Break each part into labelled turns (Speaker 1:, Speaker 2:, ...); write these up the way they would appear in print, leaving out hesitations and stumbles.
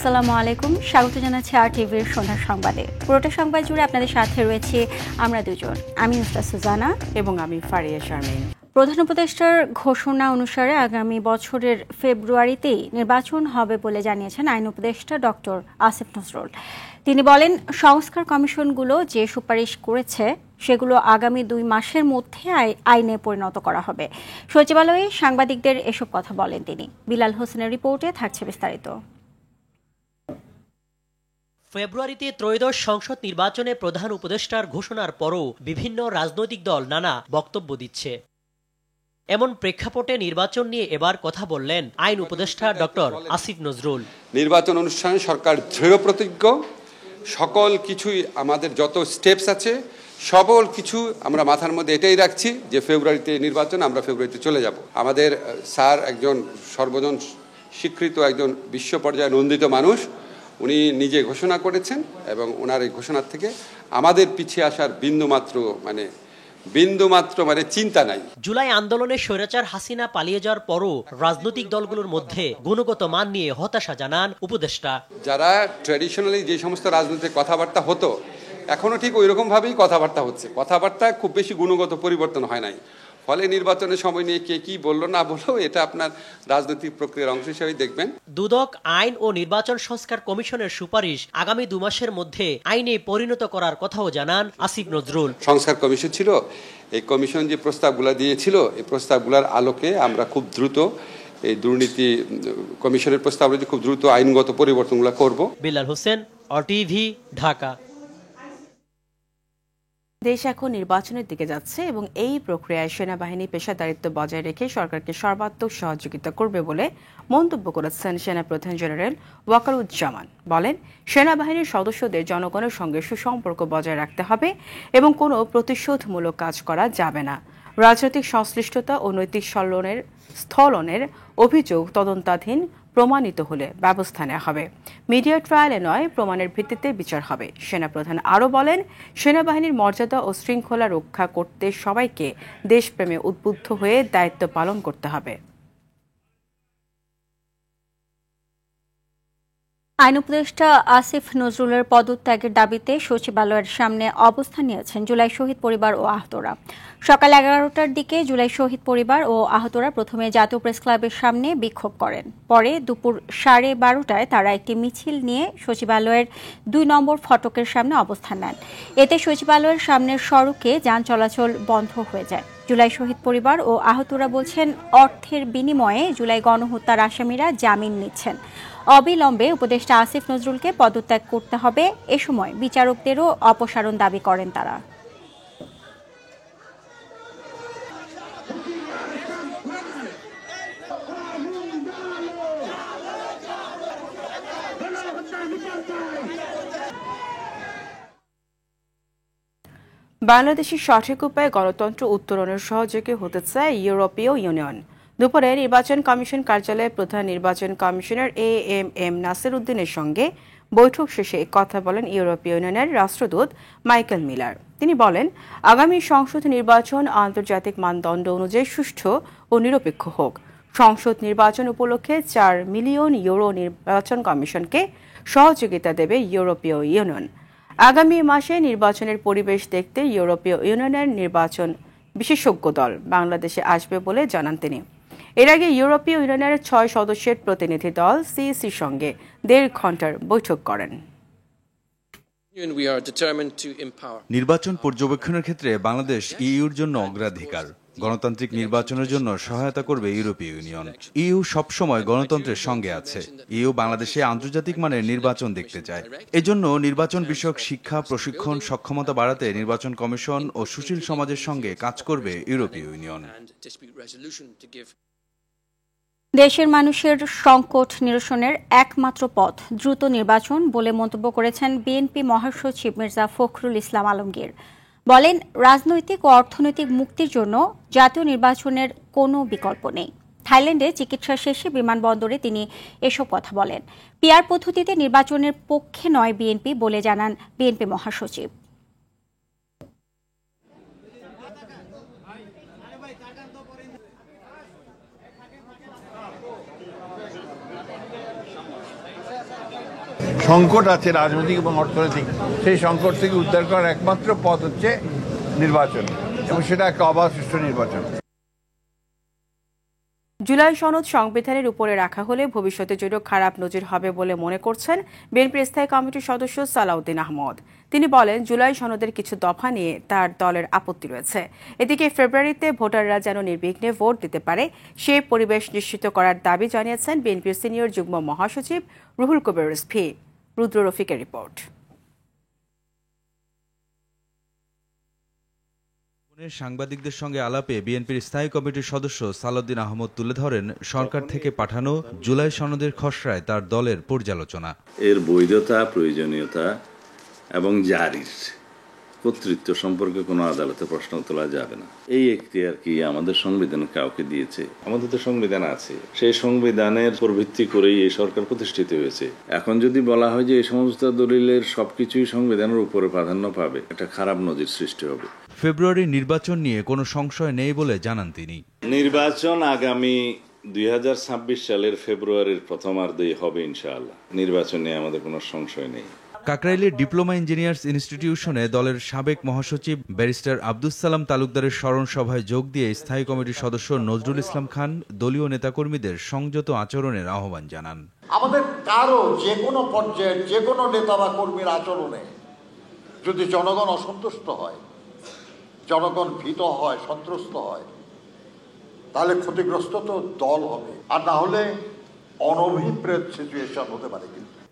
Speaker 1: আসসালামু আলাইকুম, স্বাগত জানাচ্ছি আর টিভির সন্ধ্যা সংবাদে। পুরোটা সংবাদ জুড়ে আপনাদের সাথে রয়েছে আমরা দুজন, আমি নুসরাত সুজানা
Speaker 2: এবং আমি ফারিয়া শারমিন।
Speaker 1: প্রধান উপদেষ্টার ঘোষণা অনুসারে আগামী বছরের ফেব্রুয়ারিতেই নির্বাচন হবে বলে জানিয়েছেন আইন উপদেষ্টা ডক্টর আসিফ নজরুল। তিনি বলেন, সংস্কার কমিশনগুলো যে সুপারিশ করেছে সেগুলো আগামী 2 মাসের মধ্যে আইনে পরিণত করা হবে। সচিবালয়ে সাংবাদিকদের এসব কথা বলেন তিনি। বিলাল হোসেনের রিপোর্টে থাকছে বিস্তারিত।
Speaker 3: ফেব্রুয়ারিতে ত্রয়োদশ সংসদ নির্বাচনে প্রধান উপদেষ্টার ঘোষণার পরও বিভিন্ন রাজনৈতিক দল নানা বক্তব্য দিচ্ছে। এমন প্রেক্ষাপটে নির্বাচন নিয়ে এবার কথা বললেন আইন উপদেষ্টা ডক্টর আসিফ নজরুল।
Speaker 4: নির্বাচন অনুষ্ঠানে সরকার দৃঢ় প্রতিজ্ঞ, সকল কিছুই আমাদের যত স্টেপস আছে সকল কিছু আমরা মাথার মধ্যে এটাই রাখছি যে ফেব্রুয়ারিতে নির্বাচন, আমরা ফেব্রুয়ারিতে চলে যাব। আমাদের স্যার একজন সর্বজন স্বীকৃত একজন বিশ্ব পর্যায়ে নন্দিত মানুষ, উনি নিজে ঘোষণা করেছেন এবং ওনার এই ঘোষণার থেকে আমাদের পিছিয়ে আসার বিন্দুমাত্র চিন্তা নাই।
Speaker 3: জুলাই আন্দোলনে স্বৈরাচার হাসিনা পালিয়ে যাওয়ার পরও রাজনৈতিক দলগুলোর মধ্যে গুণগত মান নিয়ে হতাশা জানান উপদেষ্টা।
Speaker 4: যারা ট্র্যাডিশনালি যে সমস্ত রাজনৈতিক কথাবার্তা হতো, এখনো ঠিক ওই রকম ভাবেই কথাবার্তা হচ্ছে, কথাবার্তা খুব বেশি গুণগত পরিবর্তন হয় নাই। ফলে নির্বাচনের সময় নিয়ে কে কি বললো না বললো, এটা আপনার রাজনৈতিক প্রক্রিয়ার অংশ হিসেবে দেখবেন।
Speaker 3: দুদক আইন ও নির্বাচন সংস্কার কমিশনের সুপারিশ আগামী 2 মাসের মধ্যে আইনে পরিণত করার কথাও জানান আসিফ নজরুল।
Speaker 4: সংস্কার কমিশন ছিল, এই কমিশন যে প্রস্তাবগুলো দিয়েছিল, এই প্রস্তাবগুলোর আলোকে আমরা খুব দ্রুত এই দুর্নীতি কমিশনের প্রস্তাব খুব দ্রুত আইনগত পরিবর্তনগুলো করব।
Speaker 3: বিলাল হোসেন, RTV, ঢাকা।
Speaker 2: দেশ এখন নির্বাচনের দিকে যাচ্ছে এবং এই প্রক্রিয়ায় সেনাবাহিনী পেশাদারিত্ব বজায় রেখে সরকারকে সর্বাত্মক সহযোগিতা করবে বলে মন্তব্য করেছেন সেনাপ্রধান জেনারেল ওয়াকারুজ্জামান। বলেন, সেনাবাহিনীর সদস্যদের জনগণের সঙ্গে সুসম্পর্ক বজায় রাখতে হবে এবং কোনো প্রতিশোধমূলক কাজ করা যাবে না। রাজনৈতিক সংশ্লিষ্টতা ও নৈতিক স্থলনের অভিযোগ তদন্তাধীন প্রমাণিত হলে ব্যবস্থা নেওয়া হবে। মিডিয়া ট্রায়ালে নয়, প্রমাণের ভিত্তিতে বিচার হবে। সেনাপ্রধান আরও বলেন, সেনাবাহিনীর মর্যাদা ও শৃঙ্খলা রক্ষা করতে সবাইকে দেশপ্রেমে উদ্বুদ্ধ হয়ে দায়িত্ব পালন করতে হবে।
Speaker 1: আইন উপদেষ্টা আসিফ নজরুলের পদত্যাগের দাবিতে সচিবালয়ের সামনে অবস্থান নিয়েছেন জুলাই শহীদ পরিবার ও আহতরা। সকাল 11টার দিকে জুলাই শহীদ পরিবার ও আহতরা প্রথমে জাতীয় প্রেস ক্লাবের সামনে বিক্ষোভ করেন। পরে দুপুর 12:30টায় তারা একটি মিছিল নিয়ে সচিবালয়ের 2 নম্বর ফটকের সামনে অবস্থান নেন। এতে সচিবালয়ের সামনের সড়কে যান চলাচল বন্ধ হয়ে যায়। জুলাই শহীদ পরিবার ও আহতরা বলছেন, অর্থের বিনিময়ে জুলাই গণহত্যার আসামিরা জামিন নিচ্ছেন। অবিলম্বে উপদেষ্টা আসিফ নজরুলকে পদত্যাগ করতে হবে। এ সময় বিচারকদেরও অপসারণ দাবি করেন তারা।
Speaker 2: বাংলাদেশের সঠিক উপায়ে গণতন্ত্র উত্তরণের সহযোগী হতে চায় ইউরোপীয় ইউনিয়ন। দুপুরে নির্বাচন কমিশন কার্যালয়ে প্রধান নির্বাচন কমিশনার AMM নাসির উদ্দিনের সঙ্গে বৈঠক শেষে কথা বলেন ইউরোপীয় ইউনিয়নের রাষ্ট্রদূত মাইকেল মিলার। তিনি বলেন, আগামী সংসদ নির্বাচন আন্তর্জাতিক মানদণ্ড অনুযায়ী সুষ্ঠু ও নিরপেক্ষ হোক। সংসদ নির্বাচন উপলক্ষে 4 মিলিয়ন ইউরো নির্বাচন কমিশনকে সহযোগিতা দেবে ইউরোপীয় ইউনিয়ন। আগামী মাসে নির্বাচনের পরিবেশ দেখতে ইউরোপীয় ইউনিয়নের নির্বাচন বিশেষজ্ঞ দল বাংলাদেশে আসবে বলে জানান তিনি। এর আগে ইউরোপীয় ইউনিয়নের 6 সদস্যের প্রতিনিধি দল CECর সঙ্গে 1.5 ঘণ্টার বৈঠক করেন।
Speaker 5: নির্বাচন পর্যবেক্ষণের ক্ষেত্রে বাংলাদেশ ইউর জন্য অগ্রাধিকার। গণতান্ত্রিক নির্বাচনের জন্য সহায়তা করবে ইউরোপীয় ইউনিয়ন। ইউ সবসময় গণতন্ত্রের সঙ্গে আছে। ইউ বাংলাদেশে আন্তর্জাতিক মানের নির্বাচন দেখতে চায়। এজন্য নির্বাচন বিষয়ক শিক্ষা, প্রশিক্ষণ, সক্ষমতা বাড়াতে নির্বাচন কমিশন ও সুশীল সমাজের সঙ্গে কাজ করবে ইউরোপীয় ইউনিয়ন।
Speaker 1: দেশের মানুষের সংকট নিরসনের একমাত্র পথ দ্রুত নির্বাচন বলে মন্তব্য করেছেন বিএনপি মহাসচিব মির্জা ফখরুল ইসলাম আলমগীর। বলেন, রাজনৈতিক ও অর্থনৈতিক মুক্তির জন্য জাতীয় নির্বাচনের কোনো বিকল্প নেই। থাইল্যান্ডে চিকিৎসা শেষে বিমানবন্দরে তিনি এসব কথা বলেন। পিআর পদ্ধতিতে নির্বাচনের পক্ষে নয় বিএনপি বলে জানান বিএনপি মহাসচিব।
Speaker 6: সংকট আছে রাজনৈতিক এবং অর্থনৈতিক, সেই সংকট থেকে উদ্ধার করার একমাত্র পথ হচ্ছে নির্বাচন, এবং সেটা একটা অবাধ সুষ্ঠু নির্বাচন।
Speaker 2: জুলাই সনদ সংবিধানের উপরে রাখা হলে ভবিষ্যতের জন্য খারাপ নজির হবে বলে মনে করছেন বিএনপির স্থায়ী কমিটির সদস্য সালাউদ্দিন আহমদ। তিনি বলেন, জুলাই সনদের কিছু দফা নিয়ে তার দলের আপত্তি রয়েছে। এদিকে ফেব্রুয়ারিতে ভোটাররা যেন নির্বিঘ্নে ভোট দিতে পারে সে পরিবেশ নিশ্চিত করার দাবি জানিয়েছেন বিএনপির সিনিয়র যুগ্ম মহাসচিব রুহুল কবির রিজভী। রুদ্র রফিকের রিপোর্ট।
Speaker 5: সাংবাদিকদের সঙ্গে আলাপে বিএনপির স্থায়ী কমিটির সদস্য সালাউদ্দিন আহমদ তুলে ধরেন, সরকার থেকে পাঠানো জুলাই সনদের খসড়ায় তার দলের পর্যালোচনা,
Speaker 7: এর বৈধতা, প্রয়োজনীয়তা এবং জারির কর্তৃত্ব সম্পর্কে কোনো আদালতে প্রশ্ন তোলা যাবে না। এই এখতিয়ার কি আমাদের সংবিধান কাউকে দিয়েছে? আমাদের তো সংবিধান আছে, সেই সংবিধানের উপর ভিত্তি করেই এই সরকার প্রতিষ্ঠিত হয়েছে। এখন যদি বলা হয় যে এই সমস্ত দলিলের সবকিছুই সংবিধানের উপরে প্রাধান্য পাবে, একটা খারাপ নজির সৃষ্টি হবে।
Speaker 5: ফেব্রুয়ারি নির্বাচন নিয়ে কোনো সংশয় নেই বলে জানান তিনি।
Speaker 7: নির্বাচন আগামী 2026 সালের ফেব্রুয়ারির প্রথমার্ধেই হবে ইনশাআল্লাহ। নির্বাচন নিয়ে আমাদের কোনো সংশয় নেই।
Speaker 5: কাকরাইলের ডিপ্লোমা ইঞ্জিনিয়ার্স ইনস্টিটিউশনে দলের সাবেক মহাসচিব ব্যারিস্টার আব্দুস সালাম তালুকদারের স্মরণ সভায় যোগ দিয়ে স্থায়ী কমিটির সদস্য নজরুল ইসলাম খান দলীয় নেতাকর্মীদের সংযত আচরণের আহ্বান জানান।
Speaker 8: আমাদের কারো যে কোনো পর্যায়ে যে কোনো নেতা বা কর্মীর আচরণে যদি জনগণ অসন্তুষ্ট হয়, জনগণ ভীত হয়, সন্ত্রস্ত হয়, তাহলে ক্ষতিগ্রস্ত তো দল হবে, আর না হলে অনভিপ্রেত সিচুয়েশন হতে পারে।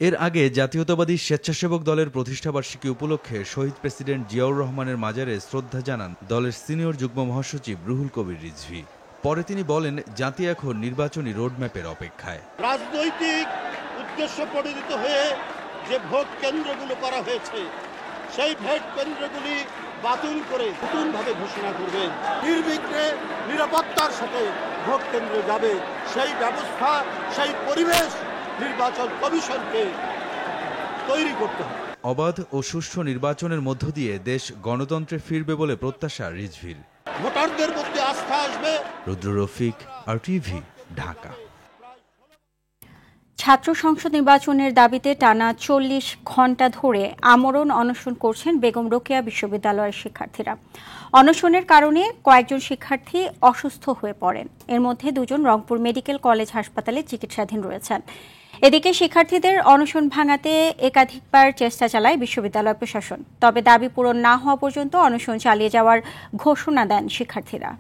Speaker 5: এর আগে জাতীয়তাবাদী স্বেচ্ছাসেবক দলের প্রতিষ্ঠাবার্ষিকী উপলক্ষে শহীদ প্রেসিডেন্ট জিয়াউর রহমানের মাজারে শ্রদ্ধা জানান দলের সিনিয়র যুগ্ম মহাসচিব রুহুল কবির রিজভী। পরে তিনি বলেন, জাতি এখন নির্বাচনী রোডম্যাপের অপেক্ষায়।
Speaker 9: রাজনৈতিক উদ্দেশ্য প্রণোদিত হয়ে যে ভোট কেন্দ্রগুলো করা হয়েছে, সেই ভোট কেন্দ্রগুলি বাতিল করে নতুনভাবে ঘোষণা করবেন। নির্বিঘ্নে নিরাপত্তার সাথে ভোট কেন্দ্রে যাবে, সেই ব্যবস্থা, সেই পরিবেশ নির্বাচন কমিশনকে তৈরি করতে হবে।
Speaker 5: অবাধ ও সুষ্ঠু নির্বাচনের মধ্য দিয়ে দেশ গণতন্ত্রে ফিরবে বলে প্রত্যাশা রিজভীর।
Speaker 9: ভোটারদের মধ্যে আস্থা আসবে।
Speaker 5: রুদ্র রফিক, RTV, ঢাকা।
Speaker 1: ছাত্র সংসদ নির্বাচনের দাবিতে টানা 40 ঘণ্টা ধরে আমরণ অনশন করছেন বেগম রোকেয়া বিশ্ববিদ্যালয়ের শিক্ষার্থীরা। অনশনের কারণে কয়েকজন শিক্ষার্থী অসুস্থ হয়ে পড়েন। এর মধ্যে 2 জন রংপুর মেডিকেল কলেজ হাসপাতালে চিকিৎসাধীন রয়েছেন। এদিকে শিক্ষার্থীদের অনশন ভাঙাতে একাধিকবার চেষ্টা চালায় বিশ্ববিদ্যালয় প্রশাসন। তবে দাবি পূরণ না হওয়া পর্যন্ত অনশন চালিয়ে যাওয়ার ঘোষণা দেন শিক্ষার্থীরা।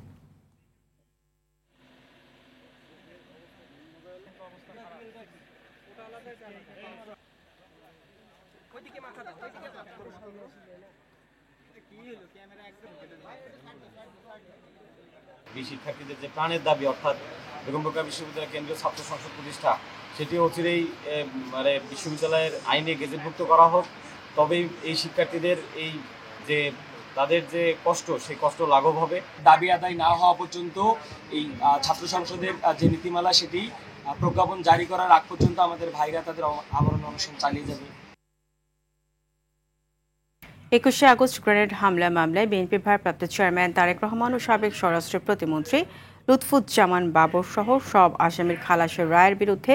Speaker 10: শিক্ষার্থীদের যে প্রাণের দাবি, অর্থাৎ বেগম রোকেয়া বিশ্ববিদ্যালয় কেন্দ্রীয় ছাত্র সংসদ প্রতিষ্ঠা, সেটি অচিরেই বিশ্ববিদ্যালয়ের আইনে গেজেটভুক্ত করা হোক। তবেই এই শিক্ষার্থীদের এই যে তাদের যে কষ্ট, সেই কষ্ট লাঘব হবে। দাবি আদায় না হওয়া পর্যন্ত এই ছাত্র সংসদের যে নীতিমালা, সেটি প্রজ্ঞাপন জারি করার আগ পর্যন্ত আমাদের ভাইরা তাদের আমরণ অনশন চালিয়ে যাবে।
Speaker 2: 21শে আগস্ট গ্রেনেড হামলা মামলায় বিএনপির ভারপ্রাপ্ত চেয়ারম্যান তারেক রহমান ও সাবেক স্বরাষ্ট্র প্রতিমন্ত্রী লুৎফুজ্জামান বাবর সহ সব আসামির খালাসের রায়ের বিরুদ্ধে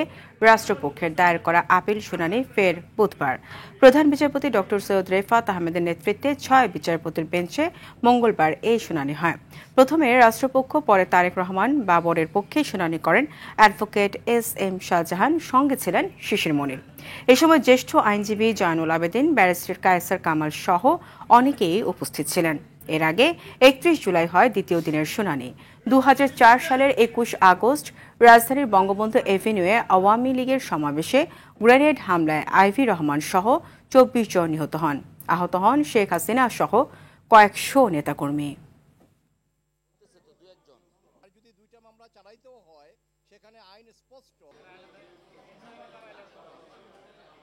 Speaker 2: রাষ্ট্রপক্ষের দায়ের করা আপিল শুনানি ফের বুধবার। প্রধান বিচারপতি ডক্টর সৈয়দ রেফাত আহমেদের নেতৃত্বে 6 বিচারপতির বেঞ্চে মঙ্গলবার এই শুনানি হয়। প্রথমে রাষ্ট্রপক্ষ, পরে তারেক রহমান বাবরের পক্ষে শুনানি করেন অ্যাডভোকেট SM শাহজাহান, সঙ্গে ছিলেন শিশির মনির। এ সময় জ্যেষ্ঠ আইনজীবী জয়নুল আবেদিন, ব্যারিস্টার কায়সার কামাল সহ অনেকেই উপস্থিত ছিলেন। এর আগে 31 জুলাই হয় দ্বিতীয় দিনের শুনানি। 2004 সালের 21 আগস্ট রাজধানীর বঙ্গবন্ধু এভিনিউয়ে আওয়ামী লীগের সমাবেশে গ্রেনেড হামলায় আইভি রহমান সহ 24 জন নিহত হন। আহত হন শেখ হাসিনা সহ কয়েকশো নেতাকর্মী।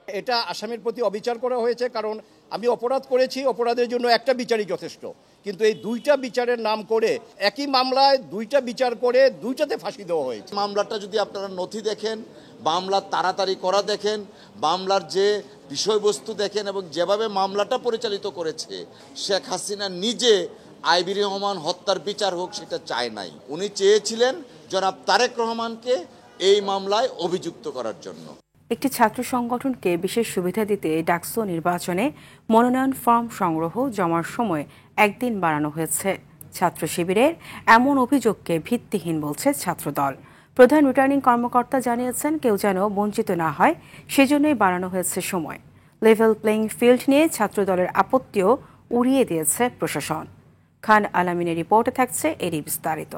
Speaker 9: এটা আসামির প্রতি অবিচার করা হয়েছে, কারণ আমি অপরাধ করেছি, অপরাধের জন্য একটা বিচারই যথেষ্ট। কিন্তু এই 2টা বিচারের নাম করে একই মামলায় 2টা বিচার করে 2টাতে ফাঁসি দেওয়া হয়েছে।
Speaker 8: মামলাটা যদি আপনারা নথি দেখেন, মামলার তাড়াতাড়ি করা দেখেন, মামলার যে বিষয়বস্তু দেখেন এবং যেভাবে মামলাটা পরিচালিত করেছে, শেখ হাসিনা নিজে আইভি রহমান হত্যার বিচার হোক সেটা চায় নাই। উনি চেয়েছিলেন জনাব তারেক রহমানকে এই মামলায় অভিযুক্ত করার জন্য।
Speaker 2: একটি ছাত্র সংগঠনকে বিশেষ সুবিধা দিতে ডাকসু নির্বাচনে মনোনয়ন ফর্ম সংগ্রহ জমার সময় একদিন বাড়ানো হয়েছে। ছাত্র শিবিরের এমন অভিযোগকে ভিত্তিহীন বলছে ছাত্রদল। প্রধান রিটার্নিং কর্মকর্তা জানিয়েছেন, কেউ যেন বঞ্চিত না হয় সেজন্যই বাড়ানো হয়েছে সময়। লেভেল প্লেইং ফিল্ড নিয়ে ছাত্রদলের আপত্তিও উড়িয়ে দিয়েছে প্রশাসন। খান আলামিনের রিপোর্টে থাকছে এরই বিস্তারিত।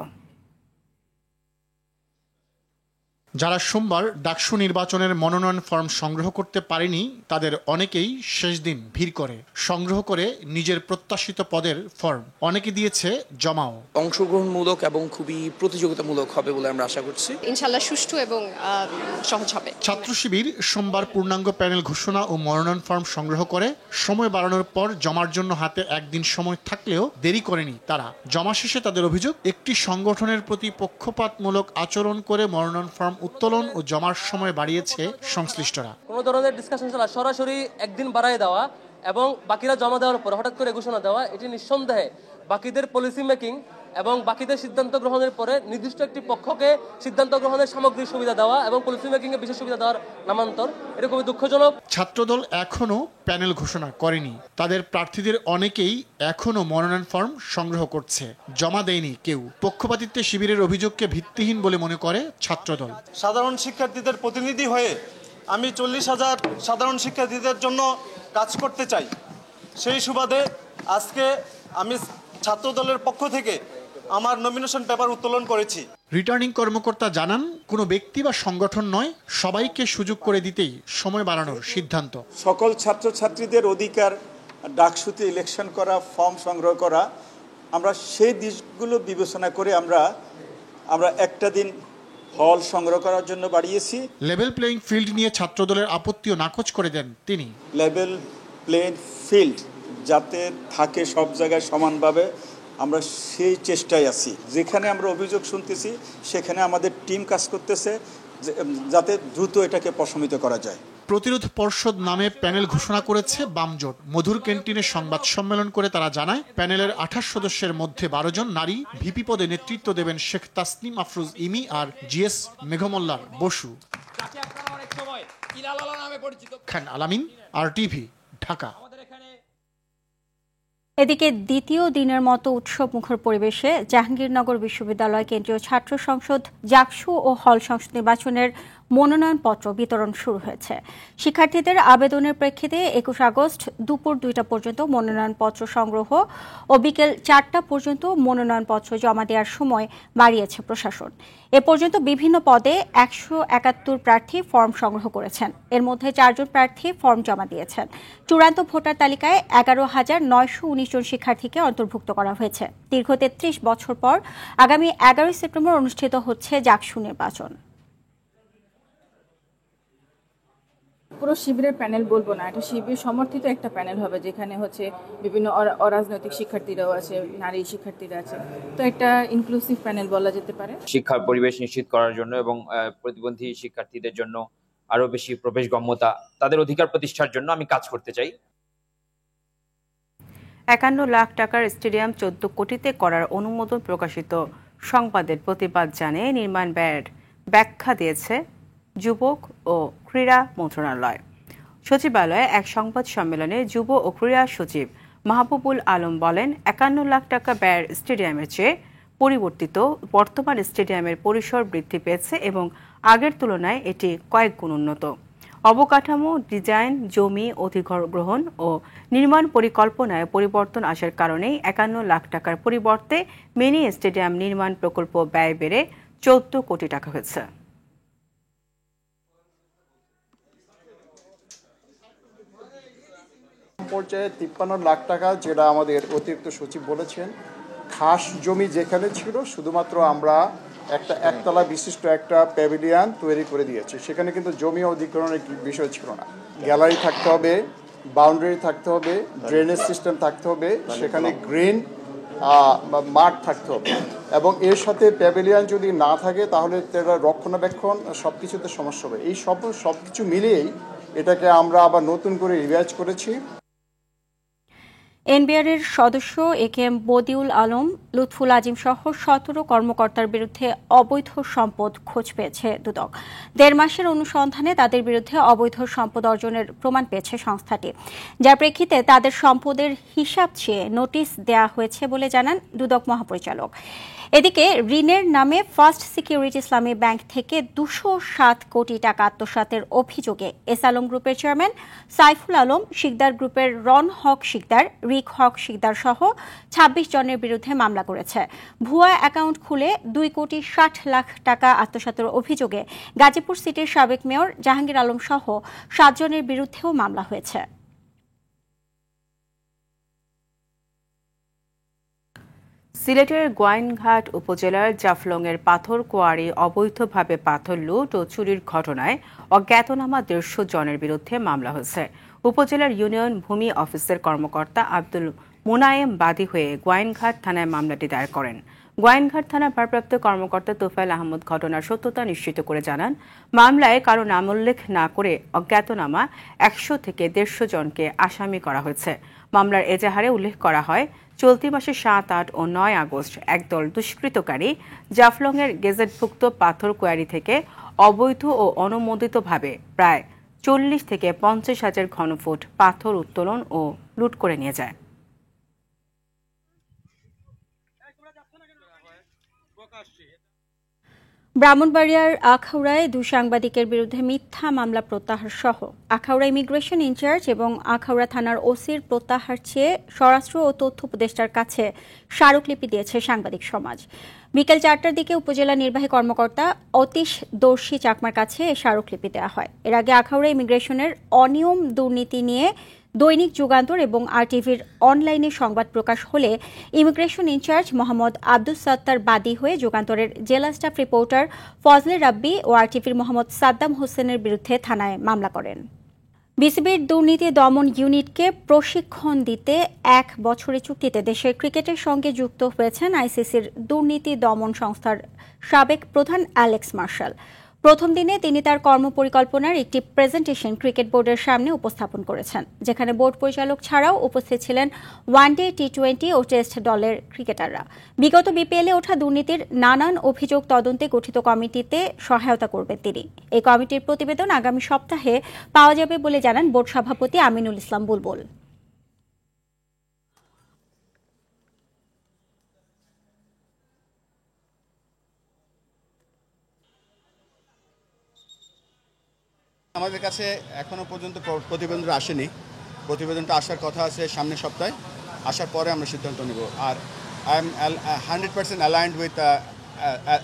Speaker 11: যারা সোমবার ডাকসু নির্বাচনের মনোনয়ন ফর্ম সংগ্রহ করতে পারেনি তাদের অনেকেই শেষ দিন ভিড় করে সংগ্রহ করে নিজের প্রত্যাশিত পদের ফর্ম অনেকে দিয়েছে জমাও।
Speaker 12: অংশগ্রহণমূলক এবং খুবই প্রতিযোগিতামূলক হবে বলে আমরা আশা করছি।
Speaker 13: ইনশাআল্লাহ সুষ্ঠু এবং সহজ হবে।
Speaker 11: ছাত্র শিবির সোমবার পূর্ণাঙ্গ প্যানেল ঘোষণা ও মনোনয়ন ফর্ম সংগ্রহ করে সময় বাড়ানোর পর জমার জন্য হাতে একদিন সময় থাকলেও দেরি করেনি তারা। জমা শেষে তাদের অভিযোগ, একটি সংগঠনের প্রতি পক্ষপাতমূলক আচরণ করে মনোনয়ন ফর্ম উত্তোলন ও জমার সময় বাড়িয়েছে সংশ্লিষ্টরা।
Speaker 14: কোনো ধরনের ডিসকাশন ছাড়া সরাসরি একদিন বাড়ায় দেওয়া এবং বাকিরা জমা দেওয়ার পর হঠাৎ করে ঘোষণা দেওয়া, এটি নিঃসন্দেহে বাকিদের পলিসি মেকিং এবং বাকিদের সিদ্ধান্ত গ্রহণের পরে নির্দিষ্ট একটি পক্ষকে সিদ্ধান্ত গ্রহণের সামগ্রিক সুবিধা দেওয়া এবং পলিসি মেকিং এর বিশেষ সুবিধা দেওয়ার নামান্তর, এটা খুবই দুঃখজনক।
Speaker 11: ছাত্রদল এখনো প্যানেল ঘোষণা করেনি। তাদের প্রার্থীদের অনেকেই এখনো মনোনয়ন ফর্ম সংগ্রহ করছে, জমা দেয়নি কেউ। পক্ষপাতিত্বে শিবিরের অভিযোগকে ভিত্তিহীন বলে মনে করে ছাত্রদল।
Speaker 15: সাধারণ শিক্ষার্থীদের প্রতিনিধি হয়ে আমি 40,000 সাধারণ শিক্ষার্থীদের জন্য কাজ করতে চাই। সেই সুবাদে আজকে আমি ছাত্রদলের পক্ষ থেকে আমার নমিনেশন পেপার উত্তোলন করেছি।
Speaker 11: রিটার্নিং কর্মকর্তা জানান, কোনো ব্যক্তি বা সংগঠন নয়, সবাইকে সুযোগ করে দিতেই সময় বাড়ানোর সিদ্ধান্ত।
Speaker 16: সকল ছাত্রছাত্রীদের অধিকার ডাকসুতে ইলেকশন করা, ফর্ম সংগ্রহ করা, আমরা সেই দিকগুলো বিবেচনা করে আমরা একটা দিন হল সংগ্রহ করার জন্য বাড়িয়েছি।
Speaker 11: লেভেল প্লেইং ফিল্ড নিয়ে ছাত্রদলের আপত্তিও নাকচ করে দেন তিনি।
Speaker 16: লেভেল প্লেইং ফিল্ড যাতে থাকে সব জায়গায় সমানভাবে, আমরা সেই চেষ্টায় আছি। যেখানে আমরা অভিযোগ শুনতেছি সেখানে আমাদের টিম কাজ করতেছে যাতে দ্রুত এটাকে প্রশমিত করা যায়।
Speaker 11: প্রতিরোধ পর্ষদ নামে প্যানেল ঘোষণা করেছে বামজোট। মধুর ক্যান্টিনে সংবাদ সম্মেলন করে তারা জানায়, প্যানেলের 28 সদস্যের মধ্যে 12 জন নারী। ভিপি পদে নেতৃত্ব দেবেন শেখ তাসনিম আফরোজ ইমি আর জিএস মেঘমল্লার বসু। খান আলামিন, RTV, ঢাকা।
Speaker 1: এদিকে দ্বিতীয় দিনের মতো উৎসবমুখর পরিবেশে জাহাঙ্গীরনগর বিশ্ববিদ্যালয় কেন্দ্রীয় ছাত্র সংসদ জাকসু ও হল সংসদ নির্বাচনের মনোনয়নপত্র বিতরণ শুরু হয়েছে। শিক্ষার্থীদের আবেদনের প্রেক্ষিতে 21 আগস্ট দুপুর 2টা পর্যন্ত মনোনয়নপত্র সংগ্রহ ও বিকেল 4টা পর্যন্ত মনোনয়নপত্র জমা দেওয়ার সময় বাড়িয়েছে প্রশাসন। এ পর্যন্ত বিভিন্ন পদে 171 প্রার্থী ফর্ম সংগ্রহ করেছেন। এর মধ্যে 4 জন প্রার্থী ফর্ম জমা দিয়েছেন। চূড়ান্ত ভোটার তালিকায় 11,919 জন শিক্ষার্থীকে অন্তর্ভুক্ত করা হয়েছে। দীর্ঘ 33 বছর পর আগামী 11 সেপ্টেম্বর অনুষ্ঠিত হচ্ছে জাকসু নির্বাচন।
Speaker 17: পুরো শিবিরের প্যানেল বলবো না, এটা শিবির সমর্থিত একটা প্যানেল হবে, যেখানে হচ্ছে বিভিন্ন অরাজনৈতিক শিক্ষার্থীরাও আছে, নারী শিক্ষার্থীরা আছে, তো একটা ইনক্লুসিভ প্যানেল বলা যেতে পারে।
Speaker 18: শিক্ষার পরিবেশ নিশ্চিত করার জন্য এবং প্রতিবন্ধী শিক্ষার্থীদের জন্য আরো বেশি প্রবেশগম্যতা, তাদের অধিকার প্রতিষ্ঠার জন্য আমি কাজ করতে চাই।
Speaker 2: 51 লাখ টাকার স্টেডিয়াম 14 কোটিতে করার অনুমোদন প্রকাশিত সংবাদের প্রতিবাদ জানিয়ে নির্মাণ ব্যয়ের ব্যাখ্যা দিয়েছে যুবক ও ক্রীড়া মন্ত্রণালয়। সচিবালয়ে এক সংবাদ সম্মেলনে যুব ও ক্রীড়া সচিব মাহবুবুল আলম বলেন, 51 লাখ টাকা ব্যয়ের স্টেডিয়ামের চেয়ে পরিবর্তিত বর্তমান স্টেডিয়ামের পরিসর বৃদ্ধি পেয়েছে এবং আগের তুলনায় এটি কয়েক গুণ উন্নত। অবকাঠামো, ডিজাইন, জমি অধিগ্রহণ ও নির্মাণ পরিকল্পনায় পরিবর্তন আসার কারণেই 51 লাখ টাকার পরিবর্তে মিনি স্টেডিয়াম নির্মাণ প্রকল্প ব্যয় বেড়ে 14 কোটি টাকা হয়েছে।
Speaker 19: পর্যায়ে 53 লাখ টাকা, যেটা আমাদের অতিরিক্ত সচিব বলেছেন, খাস জমি যেখানে ছিল শুধুমাত্র আমরা একটা একতলা বিশিষ্ট একটা প্যাভিলিয়ন তৈরি করে দিয়েছি। সেখানে কিন্তু জমি অধিগ্রহণের বিষয় ছিল না। গ্যালারি থাকতে হবে, বাউন্ডারি থাকতে হবে, ড্রেনেজ সিস্টেম থাকতে হবে, সেখানে গ্রিন মাঠ থাকতে হবে এবং এর সাথে প্যাভিলিয়ন যদি না থাকে তাহলে তারা রক্ষণাবেক্ষণ সব কিছুতে সমস্যা হবে। এই সব কিছু মিলিয়েই এটাকে আমরা আবার নতুন করে রিভাইজ করেছি।
Speaker 1: এনবিআর এর সদস্য একেএম বদিউল আলম, লুৎফুল আজিম সহ 17 কর্মকর্তার বিরুদ্ধে অবৈধ সম্পদ খোঁজ পেয়েছে দুদক। 1.5 মাসের অনুসন্ধানে তাদের বিরুদ্ধে অবৈধ সম্পদ অর্জনের প্রমাণ পেয়েছে সংস্থাটি, যার প্রেক্ষিতে তাদের সম্পদের হিসাব চেয়ে নোটিশ দেয়া হয়েছে বলে জানান দুদক মহাপরিচালক। এদিকে ঋণের নামে ফার্স্ট সিকিউরিটি ইসলামী ব্যাংক থেকে 207 কোটি টাকা আত্মসাতের অভিযোগে এস আলম গ্রুপের চেয়ারম্যান সাইফুল আলম, শিকদার গ্রুপের রন হক শিকদার, রিক হক শিকদার সহ 26 জনের বিরুদ্ধে মামলা করেছে। ভুয়া অ্যাকাউন্ট খুলে 2 কোটি 60 লাখ টাকা আত্মসাতের অভিযোগে গাজীপুর সিটির সাবেক মেয়র জাহাঙ্গীর আলম সহ 7 জনের বিরুদ্ধেও মামলা হয়েছে।
Speaker 2: সিলেটের গোয়াইনঘাট উপজেলার জাফলংয়ের পাথর কোয়ারি অবৈধভাবে পাথর লুট ও চুরির ঘটনায় অজ্ঞাতনামা 150 জনের বিরুদ্ধে মামলা হয়েছে। উপজেলার ইউনিয়ন ভূমি অফিসের কর্মকর্তা আব্দুল মোনায়েম বাদী হয়ে গোয়াইনঘাট থানায় মামলাটি দায়ের করেন। গোয়াইনঘাট থানার ভারপ্রাপ্ত কর্মকর্তা তোফায়েল আহমদ ঘটনার সত্যতা নিশ্চিত করে জানান, মামলায় কারো নাম উল্লেখ না করে অজ্ঞাতনামা 100 থেকে 150 জনকে আসামি করা হয়েছে। মামলার এজাহারে উল্লেখ করা হয়, চলতি মাসের 7, 8 ও 9 আগস্ট একদল দুষ্কৃতকারী জাফলংয়ের গেজেটভুক্ত পাথর কোয়ারি থেকে অবৈধ ও অনুমোদিতভাবে প্রায় 40 থেকে 50 হাজার ঘনফুট পাথর উত্তোলন ও লুট করে নিয়ে যায়।
Speaker 1: ব্রাহ্মণবাড়িয়ার আখাউড়ায় 2 সাংবাদিকের বিরুদ্ধে মিথ্যা মামলা প্রত্যাহার সহ আখাউড়া ইমিগ্রেশন ইনচার্জ এবং আখাউড়া থানার ওসির প্রত্যাহার চেয়ে স্বরাষ্ট্র ও তথ্য উপদেষ্টার কাছে স্মারকলিপি দিয়েছে সাংবাদিক সমাজ। বিকেল 4টার দিকে উপজেলা নির্বাহী কর্মকর্তা অতীশ দর্শী চাকমার কাছে স্মারকলিপি দেওয়া হয়। এর আগে আখাউড়া ইমিগ্রেশনের অনিয়ম দুর্নীতি নিয়ে দৈনিক যুগান্তর এবং আরটিভির অনলাইনে সংবাদ প্রকাশ হলে ইমিগ্রেশন ইনচার্জ মোহাম্মদ আব্দুস সাত্তার বাদী হয়ে যুগান্তরের জেলা স্টাফ রিপোর্টার ফজলে রাব্বি ও আরটিভির মোহাম্মদ সাদ্দাম হোসেনের বিরুদ্ধে থানায় মামলা করেন। বিসিবির দুর্নীতি দমন ইউনিটকে প্রশিক্ষণ দিতে 1 বছরের চুক্তিতে দেশের ক্রিকেটের সঙ্গে যুক্ত হয়েছেন আইসিসির দুর্নীতি দমন সংস্থার সাবেক প্রধান অ্যালেক্স মার্শাল। প্রথম দিনে তিনি তার কর্মপরিকল্পনার একটি প্রেজেন্টেশন ক্রিকেট বোর্ডের সামনে উপস্থাপন করেছেন, যেখানে বোর্ড পরিচালক ছাড়াও উপস্থিত ছিলেন ওয়ানডে, টি20 ও টেস্ট দলের ক্রিকেটাররা। বিগত বিপিএলে ওঠা দুর্নীতির নানান অভিযোগ তদন্তে গঠিত কমিটিতে সহায়তা করবেন তিনি। এই কমিটির প্রতিবেদন আগামী সপ্তাহে পাওয়া যাবে বলে জানান বোর্ড সভাপতি আমিনুল ইসলাম বুলবুল।
Speaker 20: আমাদের কাছে এখনো পর্যন্ত প্রতিবেদনটা আসেনি। প্রতিবেদনটা আসার কথা আছে সামনের সপ্তাহে। আসার পরে আমরা সিদ্ধান্ত নেব। আর I am 100% aligned with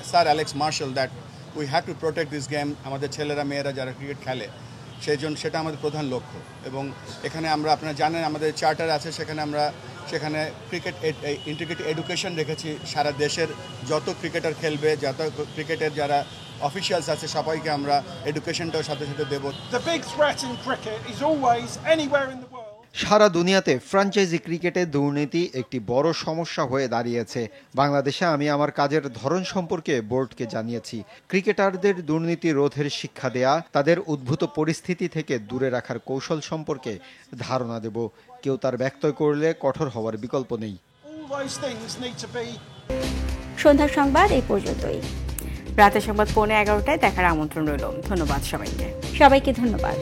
Speaker 20: sir Alex Marshall that we have to protect this game. আমাদের ছেলেরা মেয়েরা যারা ক্রিকেট খেলে সেই জন্য সেটা আমাদের প্রধান লক্ষ্য। এবং এখানে আমরা, আপনারা জানেন আমাদের চার্টার আছে, সেখানে ক্রিকেট ইন্টিগ্রেটেড এডুকেশন রেখেছি। সারা দেশের যত ক্রিকেটার খেলবে, যত ক্রিকেটের যারা অফিসিয়ালস আছে সবাইকে আমরা এডুকেশনটাও সাথে সাথে দেব।
Speaker 21: সারা দুনিয়াতে ফ্র্যাঞ্চাইজি ক্রিকেটে দুর্নীতি একটি বড় সমস্যা হয়ে দাঁড়িয়েছে। বাংলাদেশে আমি আমার কাজের ধরন সম্পর্কে বোর্ডকে জানিয়েছি। ক্রিকেটারদের দুর্নীতি রোধের শিক্ষা দেয়া, তাদের উদ্ভূত পরিস্থিতি থেকে দূরে রাখার কৌশল সম্পর্কে ধারণা দেব। কেউ তার ব্যত্যয় করলে কঠোর হওয়ার বিকল্প নেই।
Speaker 1: সন্ধ্যার সংবাদ এই পর্যন্তই।
Speaker 2: রাতের সংবাদ 11:15 দেখার আমন্ত্রণ রইল। ধন্যবাদ সবাইকে।
Speaker 1: সবাইকে ধন্যবাদ।